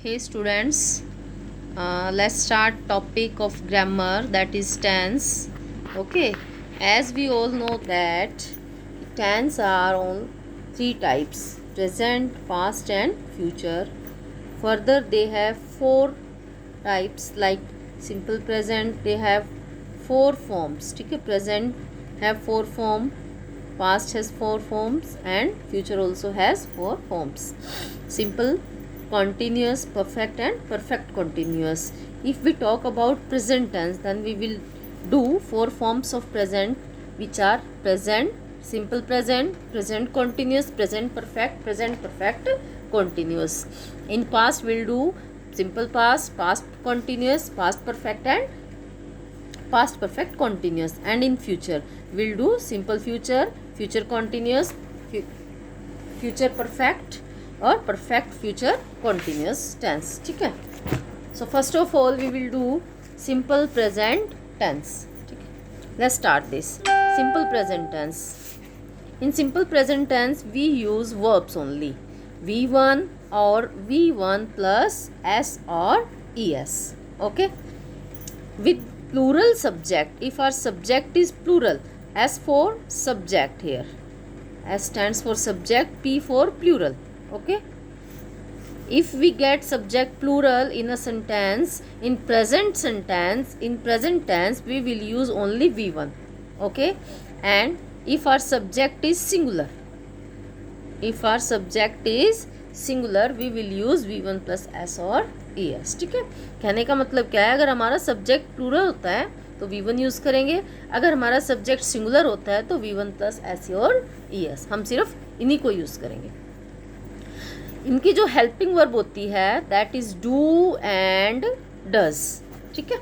Hey students, let's start topic of grammar, that is tense. Okay, as we all know that tense are on three types: present, past and future. Further they have four types like simple present. They have four forms. ठीक है, present have four form, past has four forms and future also has four forms: simple, continuous, perfect and perfect continuous. If we talk about present tense, then we will do four forms of present, which are present, simple present, present continuous, present perfect continuous. In past we'll do simple past, past continuous, past perfect and past perfect continuous. And in future we'll do simple future, future continuous, future perfect और perfect future continuous tense. ठीक है, so first of all we will do simple present tense. ठीक है, let's start this simple present tense. In simple present tense we use verbs only, v1 or v1 plus s or es. Okay, with plural subject. If our subject is plural, s for subject here, s stands for subject, p for plural. Okay, if we get subject plural in a sentence, in present tense we will use only v1. Okay, and if our subject is singular, we will use v1 plus s or es. ठीक है, कहने का मतलब क्या है, अगर हमारा subject plural होता है तो v1 यूज़ करेंगे, अगर हमारा सब्जेक्ट सिंगुलर होता है तो v1 प्लस s और es, हम सिर्फ इन्हीं को यूज़ करेंगे. इनकी जो हेल्पिंग वर्ब होती है that is do and does. ठीक है,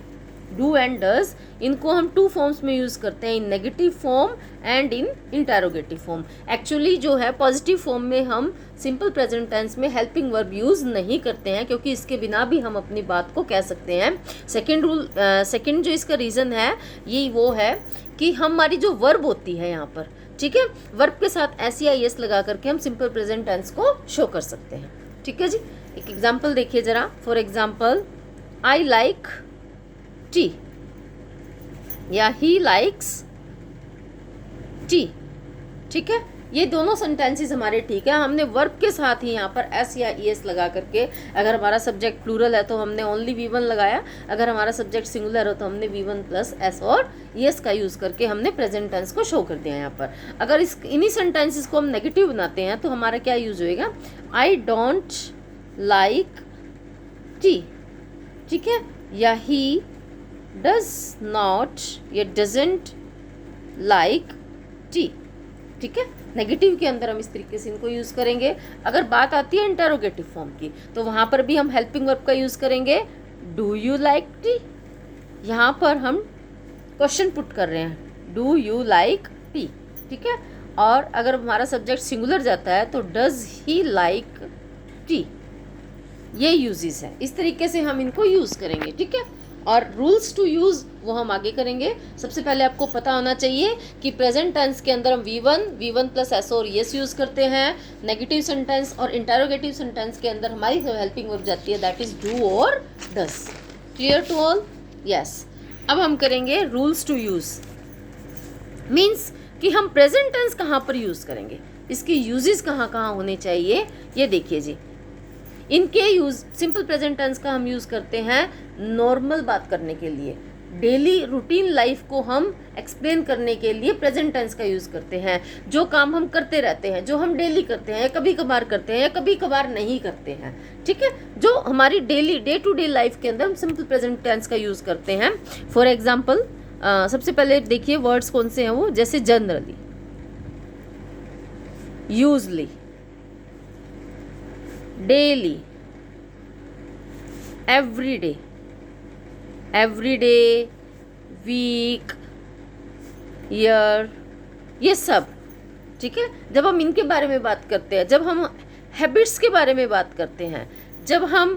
डू एंड डज, इनको हम टू फॉर्म्स में यूज़ करते हैं, in negative form and in interrogative form. Actually जो है पॉजिटिव फॉर्म में हम सिंपल प्रेजेंट टेंस में हेल्पिंग वर्ब यूज़ नहीं करते हैं, क्योंकि इसके बिना भी हम अपनी बात को कह सकते हैं. सेकेंड जो इसका रीज़न है ये वो है कि हमारी जो वर्ब होती है यहाँ पर, ठीक है, वर्ब के साथ एस या एस लगा करके हम सिंपल प्रेजेंट टेंस को शो कर सकते हैं. ठीक है जी, एक एग्जांपल देखिए ज़रा. For example, I like T या ही लाइक्स टी. ठीक है, ये दोनों सेंटेंसेस हमारे ठीक है. हमने वर्ब के साथ ही यहाँ पर एस या ई एस लगा करके, अगर हमारा सब्जेक्ट प्लूरल है तो हमने ओनली v1 लगाया, अगर हमारा सब्जेक्ट सिंगुलर हो तो हमने v1 प्लस एस और ई एस का यूज़ करके हमने प्रेजेंट टेंस को शो कर दिया यहाँ पर. अगर इन्हीं सेंटेंसेस को हम नेगेटिव बनाते हैं तो हमारा क्या यूज होएगा, आई डोंट लाइक टी. ठीक है, या ही डज नॉट या डजेंट लाइक टी. ठीक है, नेगेटिव के अंदर हम इस तरीके से इनको यूज़ करेंगे. अगर बात आती है इंटेरोगेटिव फॉर्म की तो वहाँ पर भी हम हेल्पिंग वर्ब का यूज़ करेंगे, डू यू लाइक टी. यहाँ पर हम क्वेश्चन पुट कर रहे हैं, डू यू लाइक टी. ठीक है, और अगर हमारा सब्जेक्ट सिंगुलर जाता है तो डज ही लाइक टी. ये यूजेस है, इस तरीके से हम इनको यूज़ करेंगे. ठीक है, और रूल्स टू यूज़ वो हम आगे करेंगे. सबसे पहले आपको पता होना चाहिए कि प्रेजेंट टेंस के अंदर हम v1 प्लस एस और यस यूज़ करते हैं. नेगेटिव सेंटेंस और इंटेरोगेटिव सेंटेंस के अंदर हमारी हेल्पिंग वर्ब जाती है, दैट इज़ डू और does. Clear to all? Yes. अब हम करेंगे रूल्स टू यूज़. मीन्स कि हम प्रेजेंट टेंस कहाँ पर यूज़ करेंगे, इसके यूजेस कहाँ कहाँ होने चाहिए, ये देखिए जी. इनके यूज़ सिंपल प्रेजेंट टेंस का हम यूज़ करते हैं नॉर्मल बात करने के लिए, डेली रूटीन लाइफ को हम एक्सप्लेन करने के लिए प्रेजेंट टेंस का यूज़ करते हैं. जो काम हम करते रहते हैं, जो हम डेली करते हैं, कभी कभार करते हैं, कभी कभार नहीं करते हैं. ठीक है, जो हमारी daily day to day life के अंदर हम सिंपल प्रेजेंट टेंस का यूज़ करते हैं. फॉर एग्जाम्पल, सबसे पहले देखिए वर्ड्स कौन से हैं वो, जैसे generally, usually, daily, everyday, week, year, ये सब. ठीक है, जब हम इनके बारे में बात करते हैं, जब हम हैबिट्स के बारे में बात करते हैं, जब हम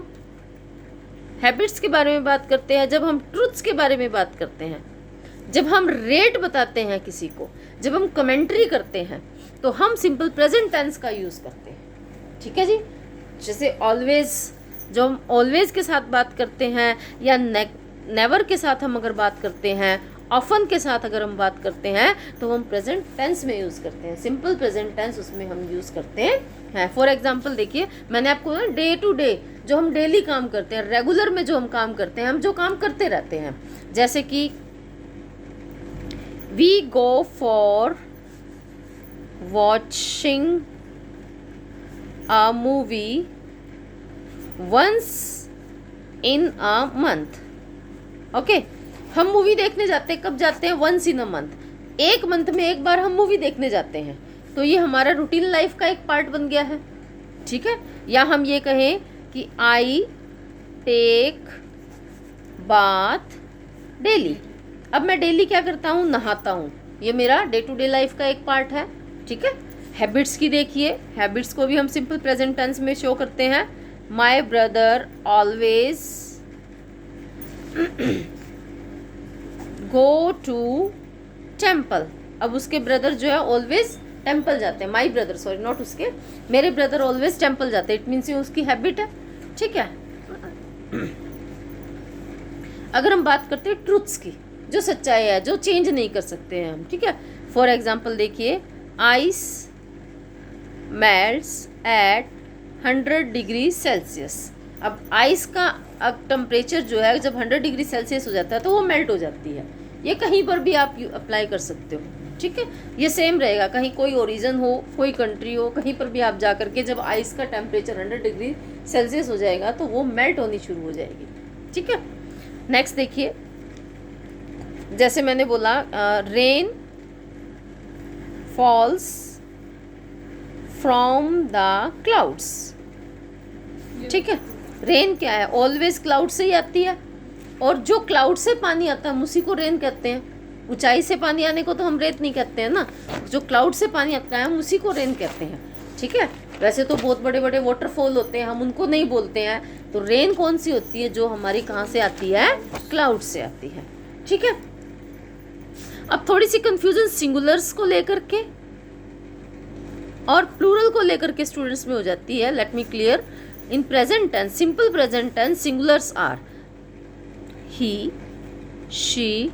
ट्रुथ्स के बारे में बात करते हैं, जब हम रेट बताते हैं किसी को, जब हम कमेंट्री करते हैं, तो हम सिंपल प्रेजेंट टेंस का यूज़ करते हैं. ठीक है जी, जैसे ऑलवेज, जो हम ऑलवेज के साथ बात करते हैं या नेवर के साथ हम अगर बात करते हैं, ऑफन के साथ अगर हम बात करते हैं, तो हम प्रेजेंट टेंस में यूज़ करते हैं, सिंपल प्रेजेंट टेंस उसमें हम यूज़ करते हैं। फॉर एग्जांपल देखिए, मैंने आपको डे टू डे जो हम डेली काम करते हैं, रेगुलर में जो हम काम करते हैं, हम जो काम करते रहते हैं, जैसे कि we go for watching a movie once in a month. Okay, हम मूवी देखने जाते हैं, कब जाते हैं? वंस इन अ मंथ, एक मंथ में एक बार हम मूवी देखने जाते हैं। तो ये हमारा रूटीन लाइफ का एक पार्ट बन गया है, ठीक है। या हम ये कहें कि आई टेक बाथ डेली। अब मैं डेली क्या करता हूँ? नहाता हूँ। ये मेरा डे टू डे लाइफ का एक पार्ट है, ठीक है। हैबिट्स की देखिए, हैबिट्स को भी हम सिंपल प्रेजेंट टेंस में शो करते हैं। My brother always go to temple. अब उसके ब्रदर जो है ऑलवेज टेम्पल जाते हैं, माई ब्रदर, सॉरी नॉट उसके, मेरे ब्रदर ऑलवेज टेम्पल जाते हैं, इट मीन्स ये उसकी हैबिट है, ठीक है। अगर हम बात करते हैं ट्रूथ्स की, जो सच्चाई है, जो चेंज नहीं कर सकते हैं हम, ठीक है। फॉर एग्जाम्पल देखिए, ice melts at 100 degree Celsius. अब आइस का अब टेम्परेचर जो है जब 100 डिग्री सेल्सियस हो जाता है तो वो मेल्ट हो जाती है। ये कहीं पर भी आप अप्लाई कर सकते हो, ठीक है। ये सेम रहेगा, कहीं कोई ओरिजिन हो, कोई कंट्री हो, कहीं पर भी आप जा करके जब आइस का टेम्परेचर 100 डिग्री सेल्सियस हो जाएगा तो वो मेल्ट होनी शुरू हो जाएगी, ठीक है। नेक्स्ट देखिए, जैसे मैंने बोला rain falls from the clouds, ठीक है। रेन क्या है? ऑलवेज क्लाउड से ही आती है, और जो क्लाउड से पानी आता है हम उसी को रेन कहते हैं। ऊंचाई से पानी आने को तो हम रेत नहीं कहते हैं ना, जो क्लाउड से पानी आता है हम उसी को रेन कहते हैं, ठीक है। वैसे तो बहुत बड़े बड़े वाटरफॉल होते हैं, हम उनको नहीं बोलते हैं। तो रेन कौन सी होती है? जो हमारी कहाँ से आती है? क्लाउड से आती है, ठीक है। अब थोड़ी सी कंफ्यूजन सिंगुलर्स को लेकर के और प्लूरल को लेकर के स्टूडेंट्स में हो जाती है। Let me clear. In present tense, simple present tense, singulars are he, she,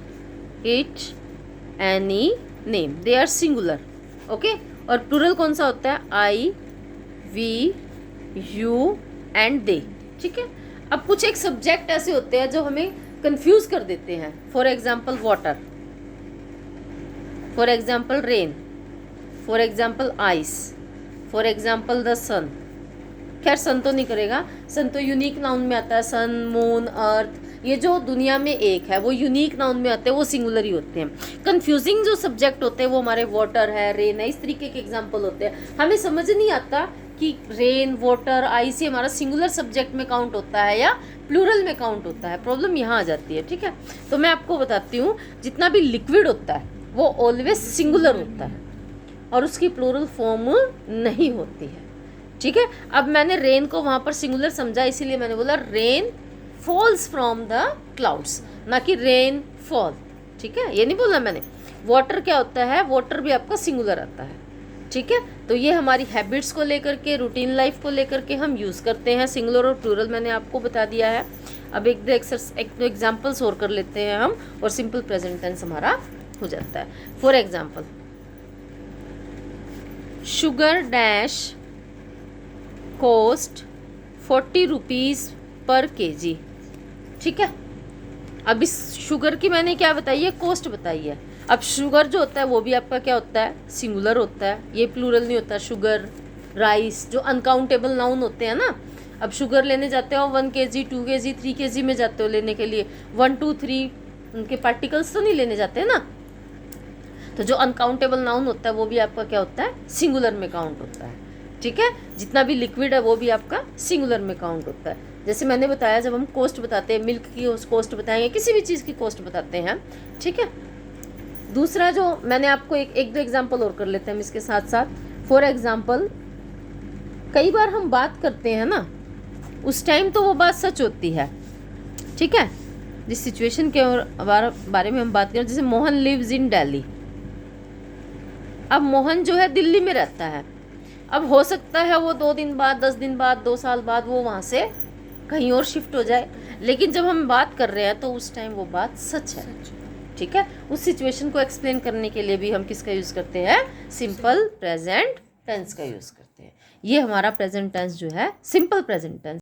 it, any, name, they are singular, okay। और प्लूरल कौन सा होता है? I, we, you and they, ठीक है। अब कुछ एक सब्जेक्ट ऐसे होते हैं जो हमें कंफ्यूज कर देते हैं। For example water, for example rain, for example ice, for example the sun. खैर सन तो नहीं करेगा, सन तो यूनिक नाउन में आता है। सन, मून, अर्थ, ये जो दुनिया में एक है वो यूनिक नाउन में आते हैं, वो सिंगुलर ही होते हैं। कंफ्यूजिंग जो सब्जेक्ट होते हैं वो हमारे वाटर है, रेन है, इस तरीके के एग्जाम्पल होते हैं। हमें समझ नहीं आता कि रेन, वाटर, आइस ये हमारा सिंगुलर सब्जेक्ट में काउंट होता है या प्लूरल में काउंट होता है। प्रॉब्लम यहाँ आ जाती है, ठीक है। तो मैं आपको बताती हूँ, जितना भी लिक्विड होता है वो ऑलवेज सिंगुलर होता है और उसकी प्लूरल फॉर्म नहीं होती है, ठीक है। अब मैंने रेन को वहाँ पर सिंगुलर समझा, इसीलिए मैंने बोला rain falls from the clouds, ना कि रेन फॉल, ठीक है। ये नहीं बोला मैंने। वाटर क्या होता है? वाटर भी आपका सिंगुलर आता है, ठीक है। तो ये हमारी हैबिट्स को लेकर के, रूटीन लाइफ को लेकर के हम यूज़ करते हैं। सिंगुलर और प्लूरल मैंने आपको बता दिया है। अब एक दो एग्जाम्पल्स और कर लेते हैं हम, और सिंपल प्रेजेंट टेंस हमारा हो जाता है। For example, sugar dash cost 40 rupees पर केजी, ठीक है। अब इस शुगर की मैंने क्या बताई है? कॉस्ट बताई है। अब शुगर जो होता है वो भी आपका क्या होता है? सिंगुलर होता है, ये प्लूरल नहीं होता। शुगर, राइस, जो अनकाउंटेबल नाउन होते हैं ना। अब शुगर लेने जाते हो 1 kg, 2 kg, 3 kg में जाते हो लेने के लिए, 1, 2, 3 उनके पार्टिकल्स तो नहीं लेने जाते हैं ना। तो जो अनकाउंटेबल नाउन होता है वो भी आपका क्या होता है? सिंगुलर में काउंट होता है, ठीक है। जितना भी लिक्विड है वो भी आपका सिंगुलर में काउंट होता है। जैसे मैंने बताया, जब हम कॉस्ट बताते हैं, मिल्क की कॉस्ट बताएंगे, किसी भी चीज़ की कॉस्ट बताते हैं, ठीक है। दूसरा जो मैंने आपको एक दो एग्जांपल और कर लेते हैं इसके साथ साथ। फॉर एग्जांपल, कई बार हम बात करते हैं ना, उस टाइम तो वो बात सच होती है, ठीक है। जिस सिचुएशन के बारे में हम बात करें, जैसे मोहन लिव्स इन दिल्ली। अब मोहन जो है दिल्ली में रहता है। अब हो सकता है वो 2 दिन बाद, 10 दिन बाद, 2 साल बाद वो वहाँ से कहीं और शिफ्ट हो जाए, लेकिन जब हम बात कर रहे हैं तो उस टाइम वो बात सच है। ठीक है, उस सिचुएशन को एक्सप्लेन करने के लिए भी हम किसका यूज़ करते हैं, सिंपल प्रेजेंट टेंस का यूज़ करते हैं। ये हमारा प्रेजेंट टेंस जो है, सिंपल प्रेजेंट टेंस